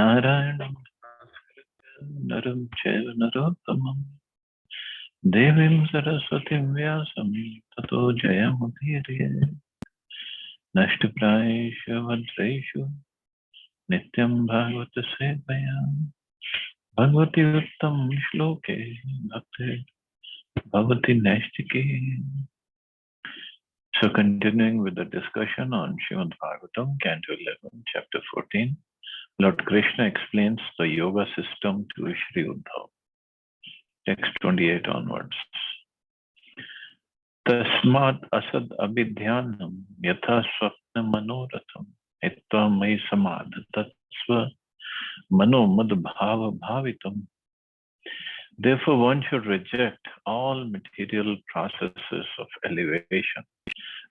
Narayanam Naram Chaiva Narottamam Devim Saraswatim Vyasam Tato Jayamudhirye Nashtaprayeshu Vajreshu Nityam Bhagavata Sevaya Bhagavati Uttam Shloke Bhakti Bhagavati Naistiki. So continuing with the discussion on Srimad Bhagavatam, Canto 11, Chapter 14, Lord Krishna explains the yoga system to Shri Uddhav. Text 28 onwards. Tasmat asad abhidhyanam yatha swapna manoratham etva mai samadhatatsva mano mad bhava bhavitam. Therefore one should reject all material processes of elevation,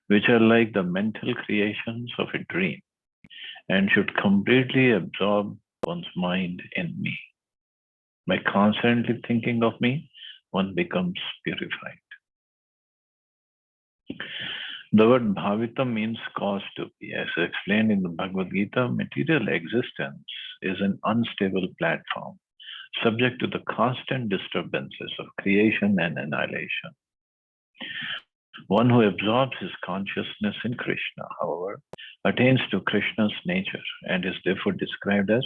which are like the mental creations of a dream, and should completely absorb one's mind in me. By constantly thinking of me, one becomes purified. The word bhavitam means cause to be. As explained in the Bhagavad Gita, material existence is an unstable platform, subject to the constant disturbances of creation and annihilation. One who absorbs his consciousness in Krishna, however, attains to Krishna's nature and is therefore described as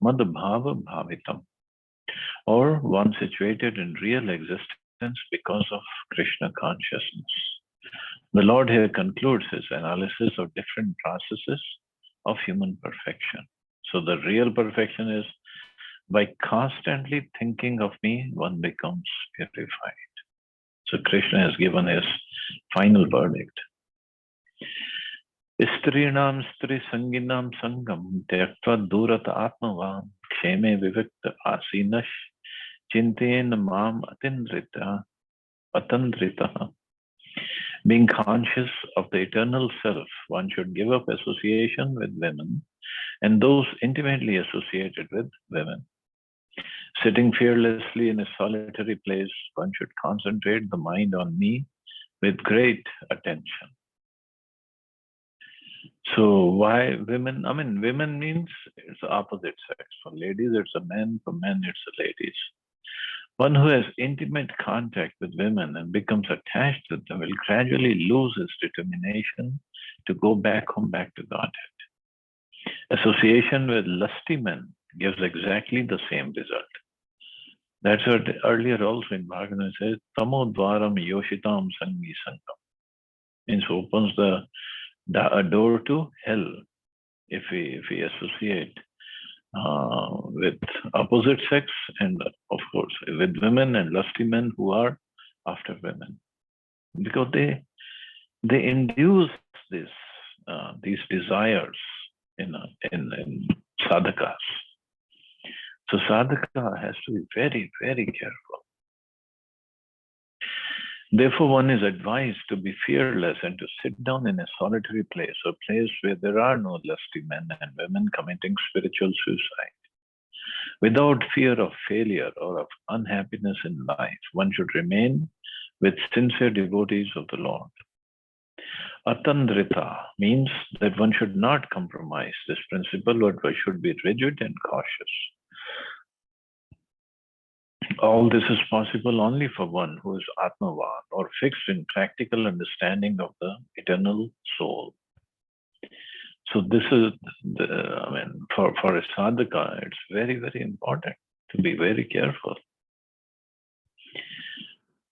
Madhbhava Bhavitam, or one situated in real existence because of Krishna consciousness. The Lord here concludes his analysis of different processes of human perfection. So the real perfection is by constantly thinking of me, one becomes purified. So Krishna has given his final verdict. Strinam stri sanginam sangam tyaktva durata atmavam ksheme vivikta asinash chinten mam atandrita. Being conscious of the eternal self, one should give up association with women and those intimately associated with women. Sitting fearlessly in a solitary place, one should concentrate the mind on me with great attention. So why women? I mean, women means it's the opposite sex. For ladies, it's a man. For men, it's the ladies. One who has intimate contact with women and becomes attached to them will gradually lose his determination to go back home, back to Godhead. Association with lusty men gives exactly the same result. That's what earlier also in Bhagavatam says, Tamo dvaram yoshitam sangi sangam. Means opens a door to hell if we associate with opposite sex and of course with women and lusty men who are after women, because they induce these desires in sadhakas. So sadhaka has to be very, very careful. Therefore, one is advised to be fearless and to sit down in a solitary place, or place where there are no lusty men and women committing spiritual suicide. Without fear of failure or of unhappiness in life, one should remain with sincere devotees of the Lord. Atandrita means that one should not compromise this principle, but one should be rigid and cautious. All this is possible only for one who is Atmavan, or fixed in practical understanding of the eternal soul. So this is, for a sadhaka, it's very, very important to be very careful.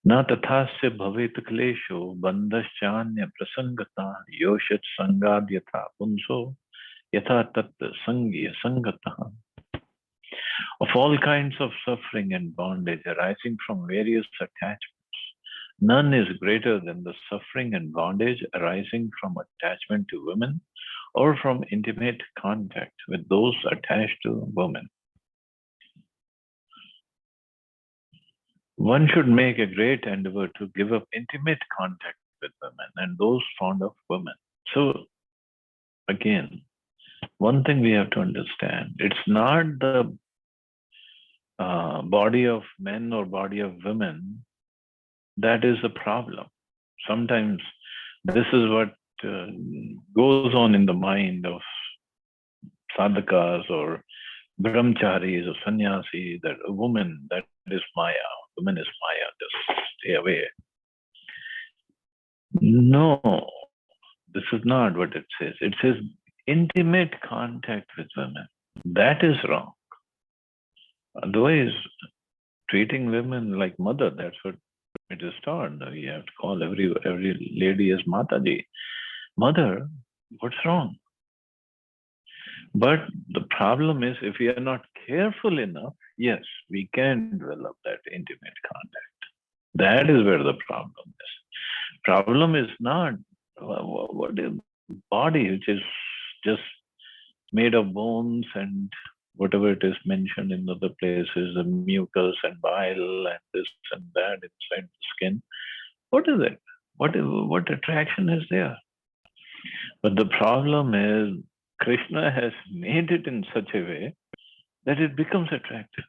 Na tathasya bhavet klesho bandhaschanya prasangata yoshat sangad yatha punso yatha tat sangya sangata. Of all kinds of suffering and bondage arising from various attachments, none is greater than the suffering and bondage arising from attachment to women or from intimate contact with those attached to women. One should make a great endeavor to give up intimate contact with women and those fond of women. So, again, one thing we have to understand, it's not the body of men or body of women that is the problem. Sometimes this is what goes on in the mind of sadhakas or brahmacharis or sannyasi, that a woman, that is Maya, woman is Maya, just stay away. No, this is not what it says. It says intimate contact with women. That is wrong. Otherwise, treating women like mother, that's what it is taught. You have to call every lady as Mataji. Mother, what's wrong? But the problem is, if we are not careful enough, yes, we can develop that intimate contact. That is where the problem is. Problem is not what is body, which is just made of bones and whatever it is mentioned in other places, the mucus and bile and this and that inside the skin. What is it? What attraction is there? But the problem is Krishna has made it in such a way that it becomes attractive.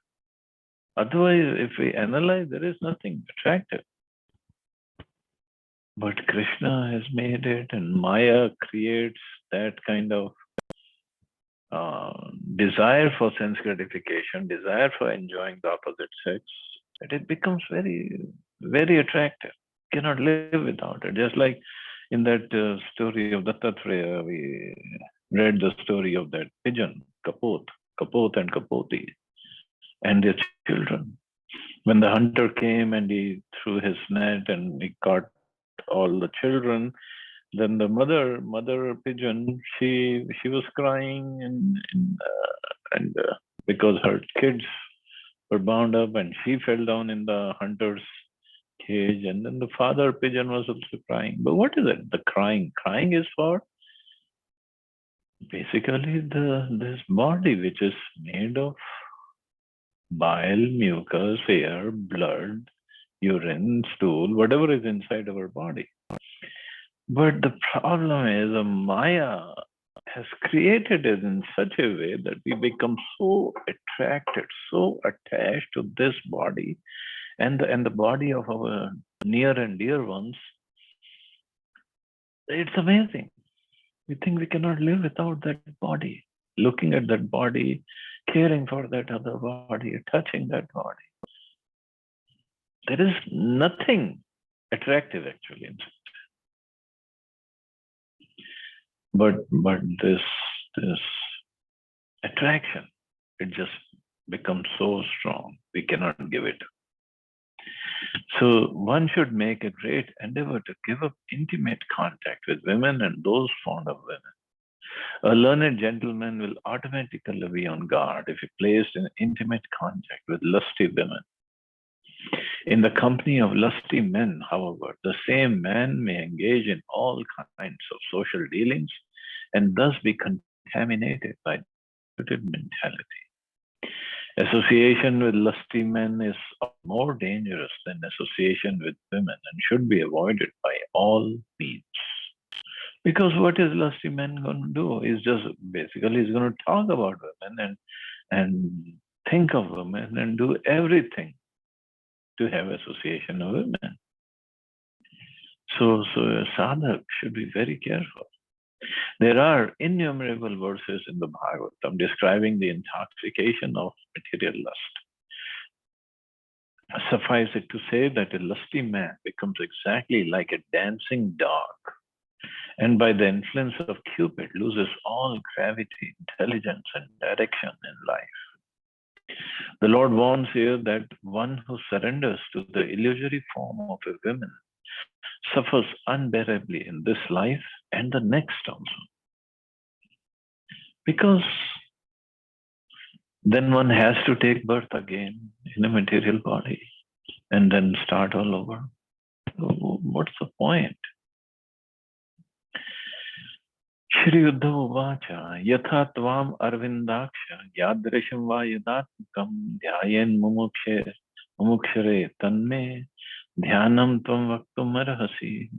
Otherwise, if we analyze, there is nothing attractive. But Krishna has made it, and Maya creates that kind of desire for sense gratification, desire for enjoying the opposite sex, that it becomes very, very attractive. Cannot live without it. Just like in that story of Dattatreya, we read the story of that pigeon, Kapot and Kapoti, and their children. When the hunter came and he threw his net and he caught all the children, then the mother pigeon, she was crying and because her kids were bound up, and she fell down in the hunter's cage, and then the father pigeon was also crying. But what is it? The crying is for basically this body which is made of bile, mucus, hair, blood, urine, stool, whatever is inside our body. But the problem is Maya has created it in such a way that we become so attracted, so attached to this body and the body of our near and dear ones. It's amazing. We think we cannot live without that body, looking at that body, caring for that other body, touching that body. There is nothing attractive actually in it. But this attraction, it just becomes so strong, we cannot give it. So one should make a great endeavor to give up intimate contact with women and those fond of women. A learned gentleman will automatically be on guard if he placed in intimate contact with lusty women. In the company of lusty men, however, the same man may engage in all kinds of social dealings and thus be contaminated by polluted mentality. Association with lusty men is more dangerous than association with women and should be avoided by all means. Because what is lusty man going to do? Is just basically he's going to talk about women and think of women and do everything to have association of women. So a sadhak should be very careful. There are innumerable verses in the Bhagavatam describing the intoxication of material lust. Suffice it to say that a lusty man becomes exactly like a dancing dog, and by the influence of Cupid loses all gravity, intelligence, and direction in life. The Lord warns here that one who surrenders to the illusory form of a woman suffers unbearably in this life and the next also. Because then one has to take birth again in a material body and then start all over. What's the point? Shri Uddhava Vacha Yatha Tvam Arvindaksha Yadrasham Va Yadatmukam Dhyayen Mumukshare Tanme Dhyanam Tvam Vaktum Arhasi.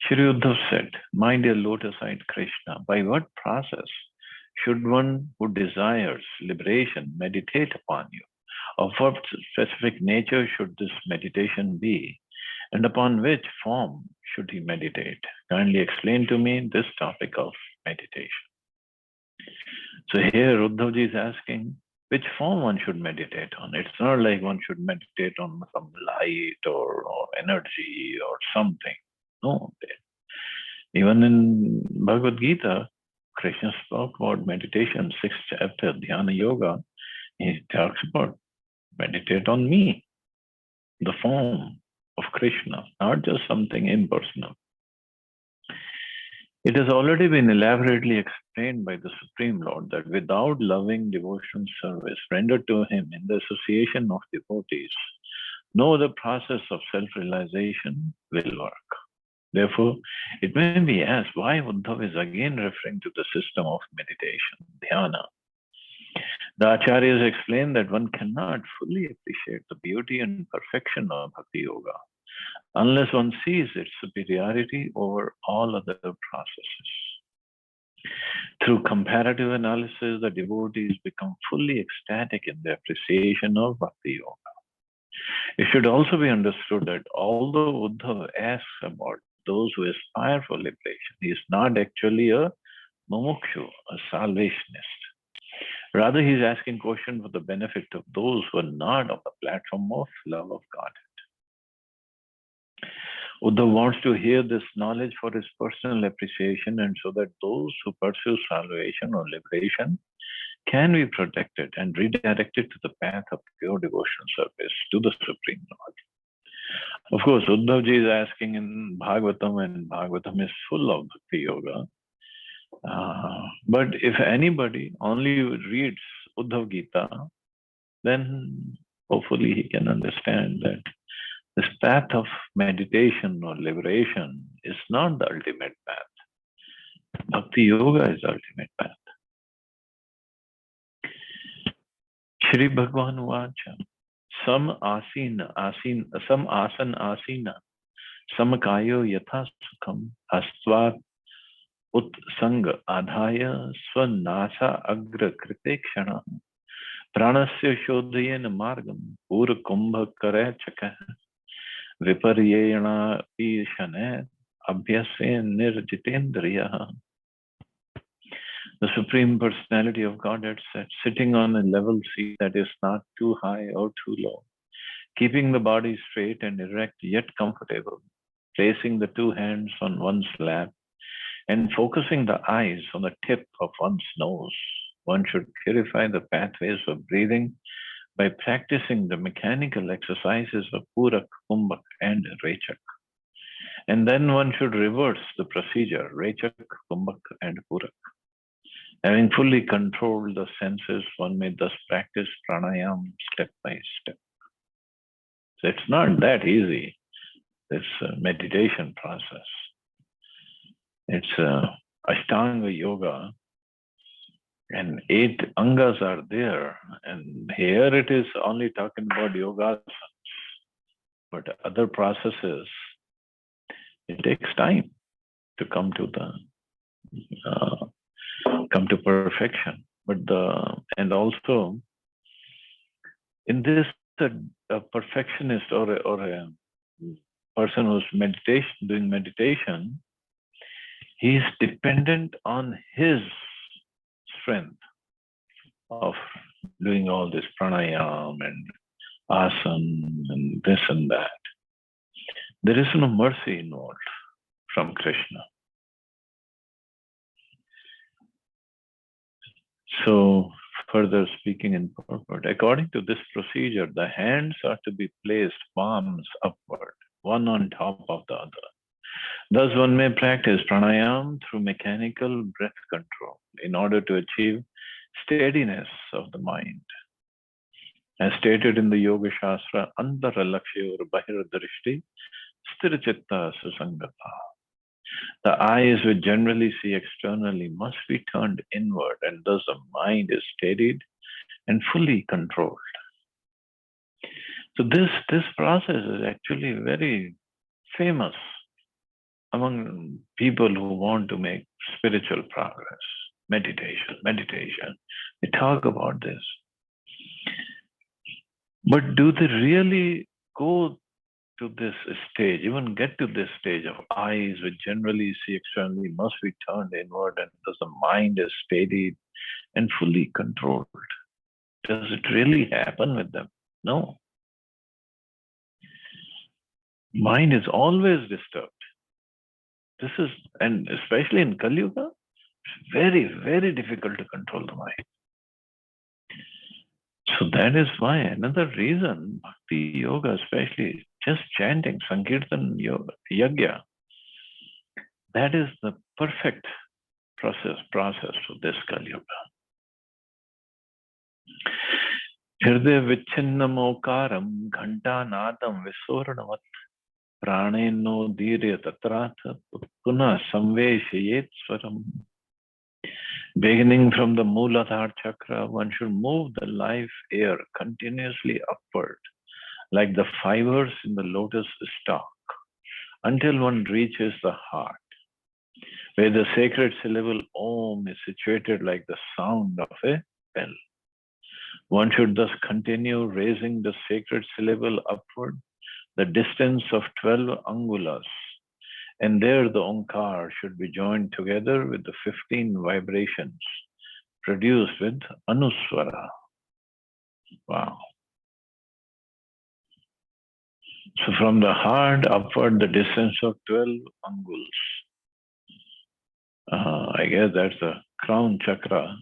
Shri Uddhav said, my dear lotus-eyed Krishna, by what process should one who desires liberation meditate upon you? Of what specific nature should this meditation be? And upon which form should he meditate? Kindly explain to me this topic of meditation. So here Uddhavji is asking which form one should meditate on. It's not like one should meditate on some light or energy or something. No. Even in Bhagavad Gita, Krishna spoke about meditation, 6th chapter, Dhyana Yoga. He talks about meditate on me, the form of Krishna, not just something impersonal. It has already been elaborately explained by the Supreme Lord that without loving devotional service rendered to Him in the association of devotees, no other process of self-realization will work. Therefore, it may be asked why Uddhav is again referring to the system of meditation, dhyana. The Acharyas explain that one cannot fully appreciate the beauty and perfection of Bhakti Yoga unless one sees its superiority over all other processes. Through comparative analysis, the devotees become fully ecstatic in their appreciation of Bhakti Yoga. It should also be understood that although Uddhav asks about those who aspire for liberation, he is not actually a mumukshu, a salvationist. Rather, he is asking questions for the benefit of those who are not on the platform of love of Godhead. Uddhav wants to hear this knowledge for his personal appreciation and so that those who pursue salvation or liberation can be protected and redirected to the path of pure devotional service to the Supreme Lord. Of course, Uddhavji is asking in Bhagavatam, and Bhagavatam is full of Bhakti Yoga. But if anybody only reads Uddhav Gita, then hopefully he can understand that this path of meditation or liberation is not the ultimate path. Bhakti Yoga is the ultimate path. Shri Bhagavan Vacha. Sam asan asina, samakayo yatha sukham, hastvat utsang adhaya svanasa agra krite kshana, pranasya shodhayena margam, pura kumbha kare chaka, viparyena ishane, abhyase nirjitendriya. The Supreme Personality of Godhead said, sitting on a level seat that is not too high or too low, keeping the body straight and erect yet comfortable, placing the two hands on one's lap, and focusing the eyes on the tip of one's nose, one should purify the pathways of breathing by practicing the mechanical exercises of Purak, Kumbhak, and Rechak. And then one should reverse the procedure, Rechak, Kumbhak, and Purak. Having fully controlled the senses, one may thus practice pranayam step by step. So it's not that easy, this meditation process. It's Ashtanga Yoga, and 8 angas are there. And here it is only talking about yogasanas. But other processes, it takes time to come to perfection. But and also in this, a perfectionist or a person who's doing meditation, he is dependent on his strength of doing all this pranayam and asana and this and that. There is no mercy involved from Krishna. So, further speaking in purport, according to this procedure, the hands are to be placed palms upward, one on top of the other. Thus, one may practice pranayam through mechanical breath control in order to achieve steadiness of the mind. As stated in the Yoga Shastra, Antara Lakshya or Bahira Drishti, Sthirachitta Susangata. The eyes which generally see externally must be turned inward, and thus the mind is steadied and fully controlled. So this process is actually very famous among people who want to make spiritual progress. Meditation. They talk about this. But do they really go to this stage, even get to this stage of eyes which generally see externally must be turned inward, and thus the mind is steadied and fully controlled. Does it really happen with them? No. Mind is always disturbed. This is, and especially in Kali Yuga, it's very, very difficult to control the mind. So that is why another reason, Bhakti Yoga, especially just chanting Sankirtan Yoga, Yagya, that is the perfect process for this Kali Yuga. Hirde Vichinnam Okaram Ghanta Nadam Visoranavat Praneno Dhirya Tatrata Puna Samveshayet Swaram. Beginning from the Mooladhara chakra, one should move the life air continuously upward, like the fibers in the lotus stalk, until one reaches the heart, where the sacred syllable Om is situated like the sound of a bell. One should thus continue raising the sacred syllable upward, the distance of 12 angulas, and there the Omkar should be joined together with the 15 vibrations produced with Anuswara. Wow. So from the heart upward, the distance of 12 anguls. I guess that's the crown chakra,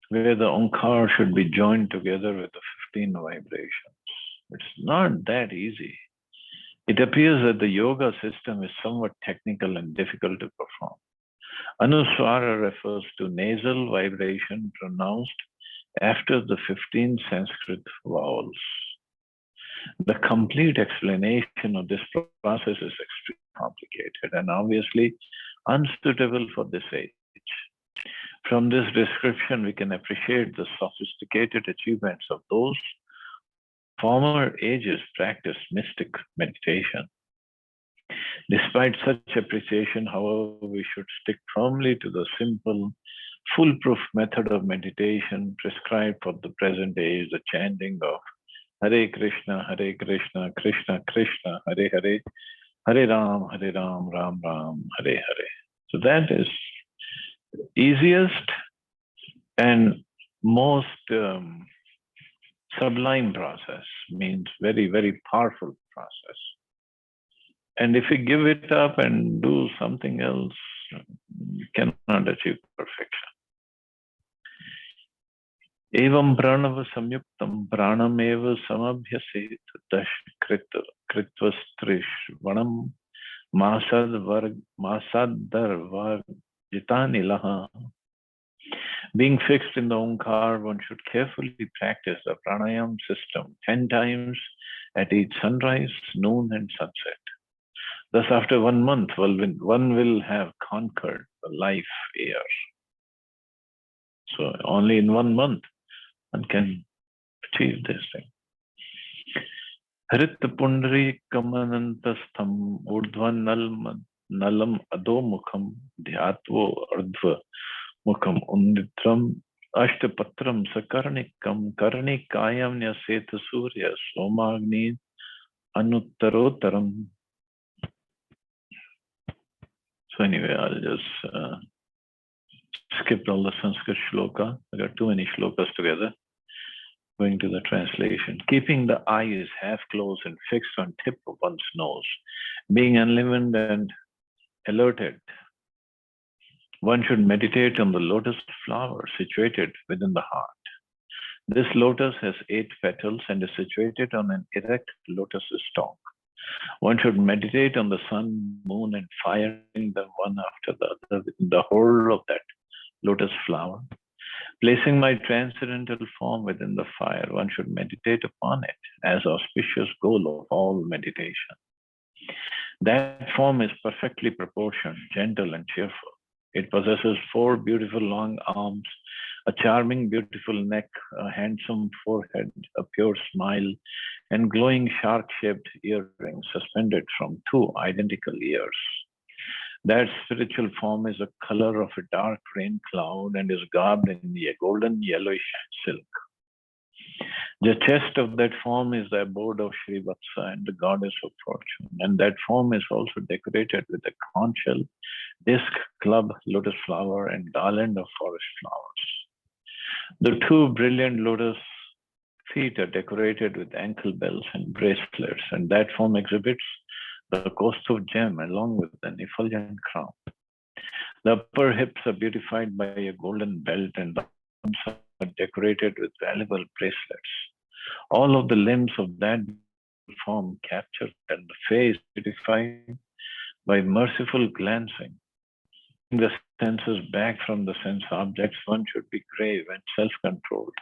where the Omkar should be joined together with the 15 vibrations. It's not that easy. It appears that the yoga system is somewhat technical and difficult to perform. Anuswara refers to nasal vibration pronounced after the 15 Sanskrit vowels. The complete explanation of this process is extremely complicated and obviously unsuitable for this age. From this description, we can appreciate the sophisticated achievements of those former ages practiced mystic meditation. Despite such appreciation, however, we should stick firmly to the simple, foolproof method of meditation prescribed for the present age, the chanting of Hare Krishna, Krishna Krishna, Hare Hare, Hare Ram, Ram Ram, Hare Hare. So that is easiest and most sublime process, means very, very powerful process. And if we give it up and do something else, you cannot achieve perfection. Evam pranava samyuktam pranam eva samabhyaset dash kritvastrish vanam masadar varjitani laha. Being fixed in the Omkar, one should carefully practice the pranayam system 10 times at each sunrise, noon, and sunset. Thus, after 1 month, one will have conquered the life air. So, only in 1 month, one can achieve this thing. Harit Pundari Kamanantastham Urdhvan Nalam Adomukham Dhyatvo Ardhva Mukham Unditram Ashtapatram Sakarnikam Karnikayam Nyaseta Surya Somagni Anuttarotaram. So anyway, I'll just skip all the Sanskrit shloka. I got too many shlokas together. Going to the translation. Keeping the eyes half closed and fixed on tip of one's nose, being enlivened and alerted, one should meditate on the lotus flower situated within the heart. This lotus has 8 petals and is situated on an erect lotus stalk. One should meditate on the sun, moon, and firing them one after the other within the whole of that lotus flower. Placing my transcendental form within the fire, one should meditate upon it as auspicious goal of all meditation. That form is perfectly proportioned, gentle, and cheerful. It possesses 4 beautiful long arms, a charming, beautiful neck, a handsome forehead, a pure smile, and glowing shark-shaped earrings suspended from 2 identical ears. That spiritual form is the color of a dark rain cloud and is garbed in a golden yellowish silk. The chest of that form is the abode of Srivatsa and the goddess of fortune. And that form is also decorated with a conch shell, disc, club, lotus flower, and garland of forest flowers. The two brilliant lotus feet are decorated with ankle bells and bracelets, and that form exhibits the Kaustubh gem along with an effulgent crown. The upper hips are beautified by a golden belt, and the arms are decorated with valuable bracelets. All of the limbs of that form captured, and the face beautified by merciful glancing. The senses back from the sense objects, one should be grave and self-controlled,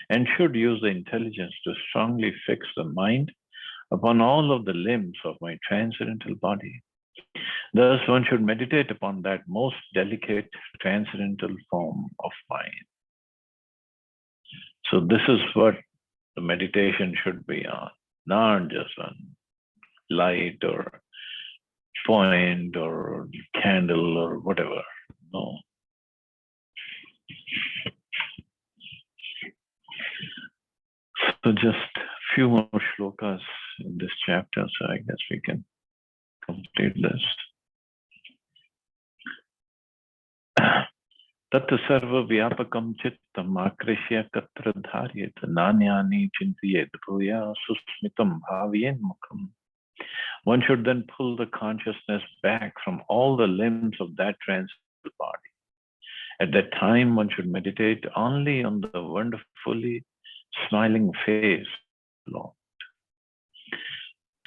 and should use the intelligence to strongly fix the mind upon all of the limbs of my transcendental body. Thus, one should meditate upon that most delicate transcendental form of mind. So this is what the meditation should be on, not just on light or point or candle or whatever. No. So just a few more shlokas in this chapter, so I guess we can complete this. Tat sarva vyapakam chittam akrishya katra dharyet nanyani chintiyet bhuya susmitam bhavyen mukham. One should then pull the consciousness back from all the limbs of that transcendental body. At that time, one should meditate only on the wonderfully smiling face of the Lord.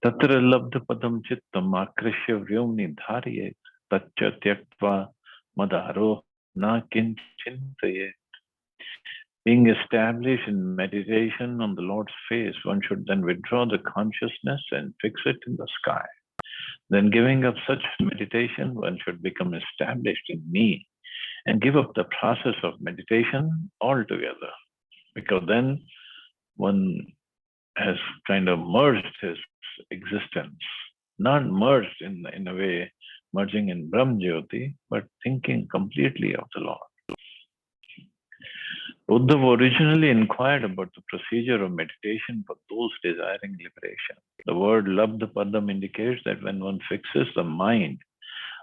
Tatra labdha padam chittam akrishya vyomni dharyet tatcha tyaktva madharo na kinchintayet. Being established in meditation on the Lord's face, one should then withdraw the consciousness and fix it in the sky. Then giving up such meditation, one should become established in me and give up the process of meditation altogether. Because then one has kind of merged his existence, not merged in a way, merging in Brahm Jyoti, but thinking completely of the Lord. Uddhava originally inquired about the procedure of meditation for those desiring liberation. The word labdha padam indicates that when one fixes the mind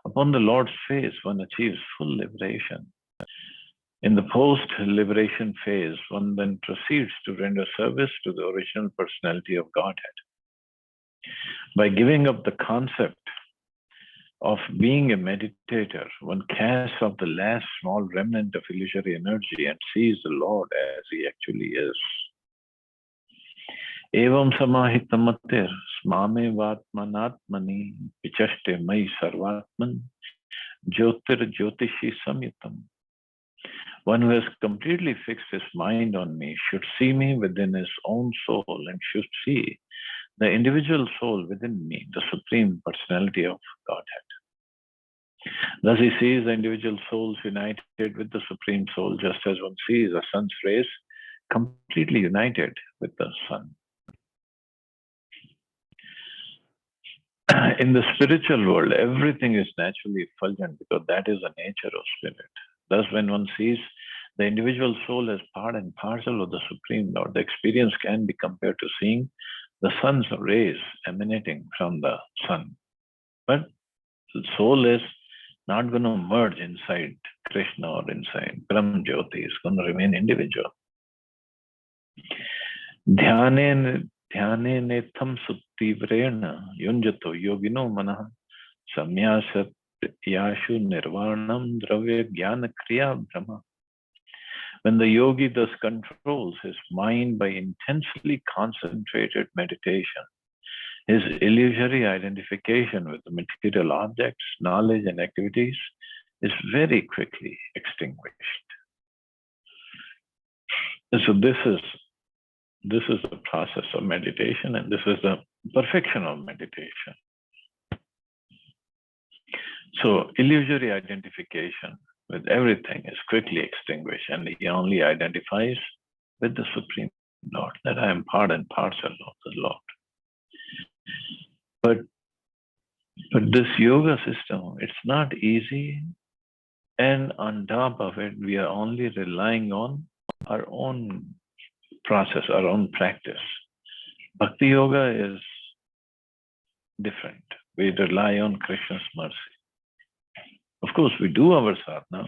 upon the Lord's face, one achieves full liberation. In the post-liberation phase, one then proceeds to render service to the original personality of Godhead. By giving up the concept of being a meditator, one casts off the last small remnant of illusory energy and sees the Lord as he actually is. Evam samahitamatir smame vatmanatmani vichaste mai sarvatman jyotir jyotishi samyutam. One who has completely fixed his mind on me should see me within his own soul and should see the individual soul within me, the Supreme Personality of Godhead. Thus he sees the individual souls united with the Supreme Soul, just as one sees the sun's rays completely united with the sun. In the spiritual world, everything is naturally effulgent because that is the nature of spirit. Thus, when one sees the individual soul as part and parcel of the Supreme Lord, the experience can be compared to seeing the sun's rays emanating from the sun. But the soul is not going to merge inside Krishna or inside Brahm Jyoti. It's going to remain individual. Dhyane netham suttivrena yunjato yogino manah samyasat yashu nirvanam dravya jnana kriya brahma. When the yogi thus controls his mind by intensely concentrated meditation, his illusory identification with the material objects, knowledge, and activities is very quickly extinguished. And so this is the process of meditation, and this is the perfection of meditation. So illusory identification with everything is quickly extinguished, and he only identifies with the Supreme Lord, that I am part and parcel of the Lord. But this yoga system, it's not easy, and on top of it, we are only relying on our own process, our own practice. Bhakti yoga is different. We rely on Krishna's mercy. Of course, we do our sadhana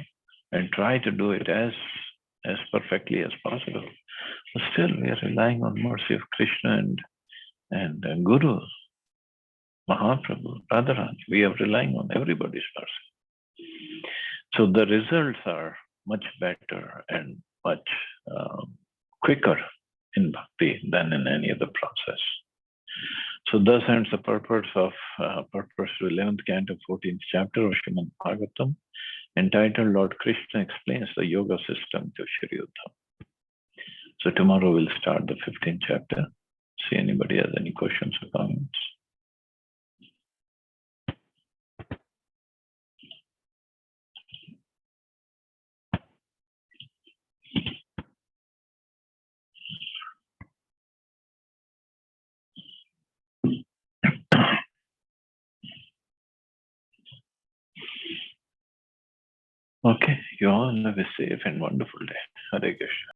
and try to do it as perfectly as possible. But still, we are relying on mercy of Krishna and Guru, Mahaprabhu, Radharani. We are relying on everybody's mercy. So the results are much better and much quicker in bhakti than in any other process. So thus ends the purpose of 11th canto, 14th chapter of Srimad Bhagavatam, entitled Lord Krishna Explains the Yoga System to Shri Uddhava. So tomorrow we'll start the 15th chapter. See anybody has any questions or comments. Okay, you all have a safe and wonderful day. Hare Krishna.